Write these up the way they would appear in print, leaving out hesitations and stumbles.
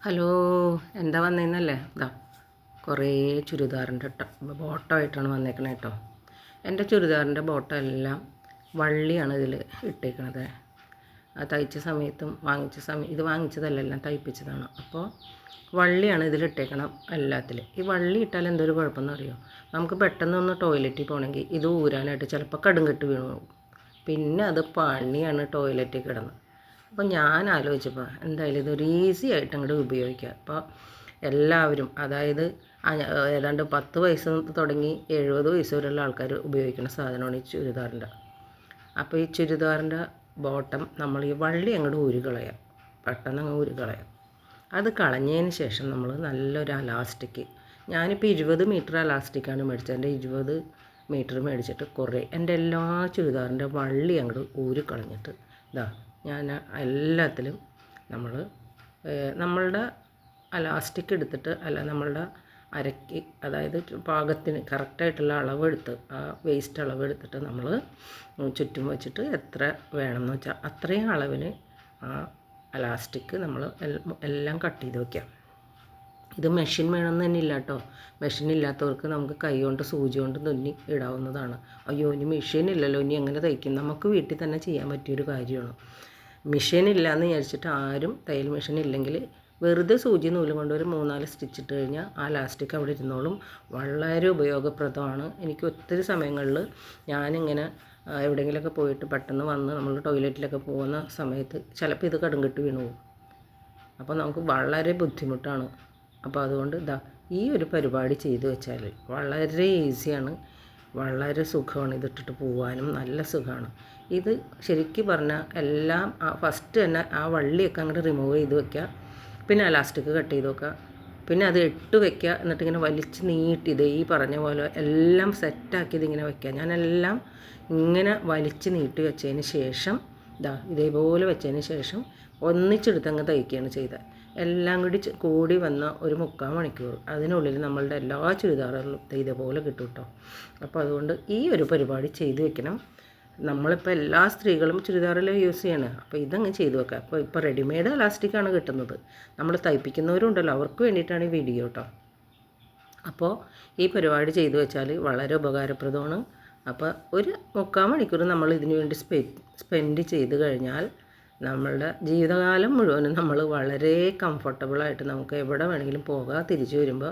Hello, എന്താ വന്നേന്നല്ലേ? ഇതാ കുറേ ചുരിദാറിൻ്റെ ബോട്ടമായിട്ടാണ് വന്നേക്കണേ കേട്ടോ. എൻ്റെ ചുരിദാറിൻ്റെ ബോട്ടം എല്ലാം വള്ളിയാണ് ഇതിൽ ഇട്ടേക്കണത്. ആ തയ്ച്ച സമയത്തും ഇത് വാങ്ങിച്ചതല്ല, എല്ലാം തയ്പ്പിച്ചതാണ്. അപ്പോൾ വള്ളിയാണ് ഇതിലിട്ടേക്കണം എല്ലാത്തിലും. ഈ വള്ളി ഇട്ടാൽ എന്തൊരു കുഴപ്പമെന്ന് അറിയോ? നമുക്ക് പെട്ടെന്നൊന്ന് ടോയ്ലറ്റിൽ പോകണമെങ്കിൽ ഇത് ഊരാനായിട്ട് ചിലപ്പോൾ കടുങ്കെട്ട് വീണു പോകും. പിന്നെ അത് പണിയാണ് ടോയ്ലറ്റിൽ കിടന്ന്. അപ്പോൾ ഞാൻ ആലോചിച്ചപ്പോൾ എന്തായാലും ഇതൊരു ഈസി ആയിട്ട് അങ്ങോട്ട് ഉപയോഗിക്കുക. അപ്പോൾ എല്ലാവരും, അതായത് ഏതാണ്ട് 10 വയസ്സ് തുടങ്ങി 70 വയസ്സ് വരെയുള്ള ആൾക്കാർ ഉപയോഗിക്കുന്ന സാധനമാണ് ഈ ചുരിദാറിൻ്റെ. അപ്പോൾ ഈ ചുരിദാറിൻ്റെ ബോട്ടം നമ്മൾ ഈ വള്ളി അങ്ങോട്ട് ഊരുകളയാം, പെട്ടെന്ന് അങ്ങ് ഊരുകളയാം. അത് കളഞ്ഞതിന് ശേഷം നമ്മൾ നല്ലൊരു അലാസ്റ്റിക്, ഞാനിപ്പോൾ 20 മീറ്റർ അലാസ്റ്റിക്കാണ് മേടിച്ചത്. എൻ്റെ 20 മീറ്റർ മേടിച്ചിട്ട് എൻ്റെ എല്ലാ ചുരിദാറിൻ്റെ വള്ളി അങ്ങോട്ട് ഊരിക്കളഞ്ഞിട്ട് ഇതാ ഞാൻ എല്ലാത്തിലും നമ്മളുടെ അലാസ്റ്റിക് എടുത്തിട്ട് നമ്മളുടെ അരയ്ക്ക്, അതായത് പാകത്തിന് കറക്റ്റായിട്ടുള്ള അളവെടുത്ത്, ആ വേസ്റ്റ് അളവെടുത്തിട്ട് നമ്മൾ ചുറ്റും വെച്ചിട്ട് എത്ര വേണമെന്ന് വെച്ചാൽ അത്രയും അളവിന് ആ അലാസ്റ്റിക് നമ്മൾ എല്ലാം കട്ട് ചെയ്ത് വയ്ക്കാം. ഇത് മെഷീൻ വേണമെന്ന് തന്നെ ഇല്ല കേട്ടോ. മെഷീൻ ഇല്ലാത്തവർക്ക് നമുക്ക് കൈ കൊണ്ട് സൂചി കൊണ്ട് തുന്നി ഇടാവുന്നതാണ്. അയ്യോ, ഇനി മെഷീൻ ഇല്ലല്ലോ, ഇനി എങ്ങനെ തയ്ക്കും? നമുക്ക് വീട്ടിൽ തന്നെ ചെയ്യാൻ പറ്റിയൊരു കാര്യമാണ്. മെഷീൻ ഇല്ലയെന്ന് വിചാരിച്ചിട്ട് ആരും, തയ്യൽ മെഷീൻ ഇല്ലെങ്കിൽ വെറുതെ സൂചി നൂലും കൊണ്ട് ഒരു 3-4 സ്റ്റിച്ച് ഇട്ട് കഴിഞ്ഞാൽ ആ ലാസ്റ്റിക് അവിടെ ഇരുന്നോളും. വളരെ ഉപയോഗപ്രദമാണ്. എനിക്ക് ഒത്തിരി സമയങ്ങളിൽ ഞാനിങ്ങനെ എവിടെയെങ്കിലുമൊക്കെ പോയിട്ട് പെട്ടെന്ന് വന്ന് നമ്മൾ ടോയ്ലറ്റിലൊക്കെ പോകുന്ന സമയത്ത് ചിലപ്പോൾ ഇത് കടുങ്കെട്ട് വീണു പോകും. അപ്പോൾ നമുക്ക് വളരെ ബുദ്ധിമുട്ടാണ്. അപ്പോൾ അതുകൊണ്ട് ഈ ഒരു പരിപാടി ചെയ്തു വെച്ചാൽ വളരെ ഈസിയാണ്, വളരെ സുഖമാണ്. ഇതിട്ടിട്ട് പോകാനും നല്ല സുഖമാണ്. ഇത് ശരിക്കും പറഞ്ഞാൽ എല്ലാം ഫസ്റ്റ് തന്നെ ആ വള്ളിയൊക്കെ അങ്ങോട്ട് റിമൂവ് ചെയ്ത് വെക്കുക, പിന്നെ അലാസ്റ്റിക് കട്ട് ചെയ്ത് വെക്കുക, പിന്നെ അത് ഇട്ട് വെക്കുക. എന്നിട്ടിങ്ങനെ വലിച്ച് നീട്ടി ഈ പറഞ്ഞ പോലെ എല്ലാം സെറ്റാക്കി ഇതിങ്ങനെ വെക്കുക. ഞാനെല്ലാം ഇങ്ങനെ വലിച്ച് നീട്ടി വെച്ചതിന് ശേഷം ഇതേപോലെ വെച്ചതിന് ശേഷം ഒന്നിച്ചെടുത്തങ്ങ് തയ്ക്കുകയാണ് ചെയ്തത്. എല്ലാം കൂടി വന്ന ഒരു 3/4 മണിക്കൂർ അതിനുള്ളിൽ നമ്മളുടെ എല്ലാ ചുരിദാറുകളും ഇതേപോലെ കിട്ടും കേട്ടോ. അപ്പോൾ അതുകൊണ്ട് ഈ ഒരു പരിപാടി ചെയ്തു വെക്കണം. നമ്മളിപ്പോൾ എല്ലാ സ്ത്രീകളും ചുരിദാറിൽ യൂസ് ചെയ്യണം. അപ്പോൾ ഇതങ്ങ് ചെയ്തു വെക്കാം. അപ്പോൾ ഇപ്പോൾ റെഡിമെയ്ഡ് ഇലാസ്റ്റിക്കാണ് കിട്ടുന്നത്. നമ്മൾ തയ്പ്പിക്കുന്നവരുണ്ടല്ലോ, അവർക്ക് വേണ്ടിയിട്ടാണ് ഈ വീഡിയോ കേട്ടോ. അപ്പോൾ ഈ പരിപാടി ചെയ്തു വെച്ചാൽ വളരെ ഉപകാരപ്രദമാണ്. അപ്പോൾ ഒരു 3/4 മണിക്കൂർ നമ്മൾ ഇതിനു വേണ്ടി സ്പെൻഡ് ചെയ്ത് കഴിഞ്ഞാൽ നമ്മളുടെ ജീവിതകാലം മുഴുവനും നമ്മൾ വളരെ കംഫർട്ടബിളായിട്ട് നമുക്ക് എവിടെ വേണമെങ്കിലും പോകാം. തിരിച്ചു വരുമ്പോൾ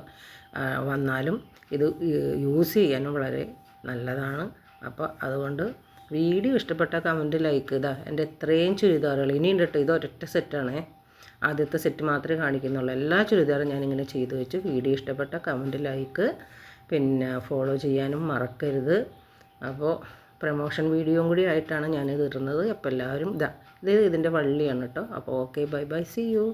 വന്നാലും ഇത് യൂസ് ചെയ്യാനും വളരെ നല്ലതാണ്. അപ്പോൾ അതുകൊണ്ട് വീഡിയോ ഇഷ്ടപ്പെട്ട കമൻറ്റ്, ലൈക്ക്. എൻ്റെ എത്രയും ചുരിദാറുകൾ ഇനിയുണ്ട് കേട്ടോ. ഇത് ഒരൊറ്റ സെറ്റാണേ, ആദ്യത്തെ സെറ്റ് മാത്രമേ കാണിക്കുന്നുള്ളൂ. എല്ലാ ചുരിദാറും ഞാനിങ്ങനെ ചെയ്തു വെച്ചു. വീഡിയോ ഇഷ്ടപ്പെട്ട കമൻറ്റ്, ലൈക്ക്, പിന്നെ ഫോളോ ചെയ്യാനും മറക്കരുത്. അപ്പോൾ പ്രമോഷൻ വീഡിയോയും കൂടി ആയിട്ടാണ് ഞാനിത് ഇടുന്നത്. അപ്പോൾ എല്ലാവരും ഇതിൻ്റെ വള്ളിയാണ് കേട്ടോ. അപ്പോൾ okay, bye bye, see U.